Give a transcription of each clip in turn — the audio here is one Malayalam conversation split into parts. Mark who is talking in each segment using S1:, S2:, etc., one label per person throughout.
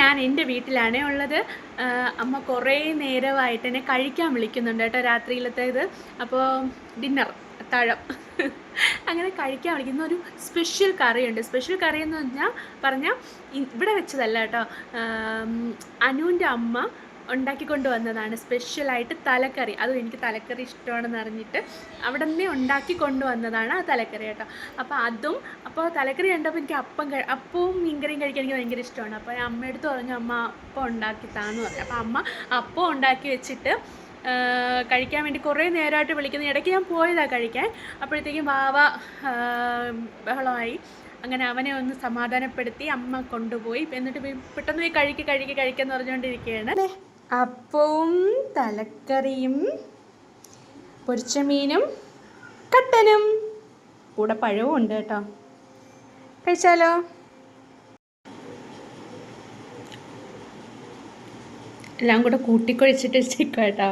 S1: ഞാൻ എൻ്റെ വീട്ടിലാണേ ഉള്ളത്. അമ്മ കുറേ നേരമായിട്ട് എന്നെ കഴിക്കാൻ വിളിക്കുന്നുണ്ട് കേട്ടോ, രാത്രിയിലത്തേത്. അപ്പോൾ ഡിന്നർ, അത്താഴം അങ്ങനെ കഴിക്കാൻ വിളിക്കുന്ന ഒരു സ്പെഷ്യൽ കറിയുണ്ട്. സ്പെഷ്യൽ കറി എന്ന് പറഞ്ഞാൽ ഇവിടെ വെച്ചതല്ല കേട്ടോ, അനുവിൻ്റെ അമ്മ ഉണ്ടാക്കിക്കൊണ്ട് വന്നതാണ്. സ്പെഷ്യലായിട്ട് തലക്കറി, അതും എനിക്ക് തലക്കറി ഇഷ്ടമാണെന്ന് അറിഞ്ഞിട്ട് അവിടെ നിന്ന് ഉണ്ടാക്കി കൊണ്ടുവന്നതാണ് ആ തലക്കറി കേട്ടോ. അപ്പോൾ തലക്കറി കണ്ടപ്പോൾ എനിക്ക് അപ്പവും മീൻകറിയും കഴിക്കാൻ എനിക്ക് ഭയങ്കര ഇഷ്ടമാണ്. അപ്പോൾ ഞാൻ അമ്മയെടുത്ത് പറഞ്ഞു, അമ്മ അപ്പം ഉണ്ടാക്കി താന്ന് പറഞ്ഞു. അപ്പോൾ അമ്മ അപ്പം ഉണ്ടാക്കി വെച്ചിട്ട് കഴിക്കാൻ വേണ്ടി കുറേ നേരമായിട്ട് വിളിക്കുന്നു. ഇടയ്ക്ക് ഞാൻ പോയതാണ് കഴിക്കാൻ. അപ്പോഴത്തേക്കും വാവ ബഹളമായി. അങ്ങനെ അവനെ ഒന്ന് സമാധാനപ്പെടുത്തി അമ്മ കൊണ്ടുപോയി. എന്നിട്ട് പെട്ടെന്ന് പോയി കഴിക്കാന്ന് പറഞ്ഞുകൊണ്ടിരിക്കുകയാണ്. അപ്പവും തലക്കറിയും പൊരിച്ച മീനും കട്ടനും കൂടെ പഴവും ഉണ്ട് കേട്ടോ. കഴിച്ചാലോ? എല്ലാം കൂടെ കൂട്ടിക്കൊഴിച്ചിട്ട് വെച്ചേക്കാം കേട്ടോ.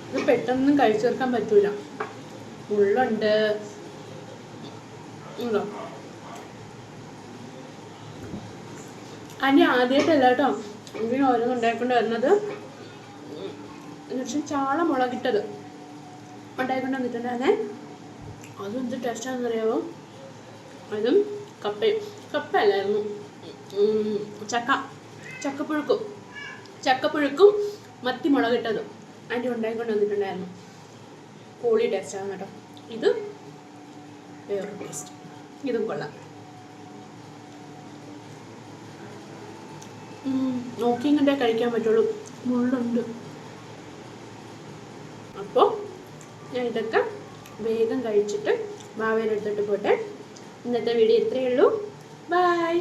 S1: ഇത് പെട്ടെന്ന് കഴിച്ചു തീർക്കാൻ പറ്റൂല, മുള്ളുണ്ട്. അതിന് ആദ്യമായിട്ടല്ല കേട്ടോ ഇതിന് ഓരോന്നും ഉണ്ടായിക്കൊണ്ട് വരുന്നത്. എന്നുവെച്ചാൽ ചാള മുളകിട്ടത് ഉണ്ടായിക്കൊണ്ട് വന്നിട്ടുണ്ടായിരുന്നേ. അതും എന്ത് ടേസ്റ്റാണെന്ന് അറിയാമോ? അതും കപ്പയല്ലായിരുന്നു, ചക്കപ്പുഴുക്കും മത്തി മുളകിട്ടതും അതിൻ്റെ ഉണ്ടായിക്കൊണ്ട് വന്നിട്ടുണ്ടായിരുന്നു. പൊളി ടേസ്റ്റാണ് കേട്ടോ. ഇത് വേറൊരു ടേസ്റ്റ്, ഇതും കൊള്ളാം. നോക്കിയും കണ്ടേ കഴിക്കാൻ പറ്റുള്ളൂ, മുള്ളുണ്ട്. അപ്പോൾ ഞാൻ ഇതൊക്കെ വേഗം കഴിച്ചിട്ട് ഭാവേനെടുത്തിട്ട് പോട്ടെ. ഇന്നത്തെ വീഡിയോ ഇത്രയേ ഉള്ളൂ. ബൈ.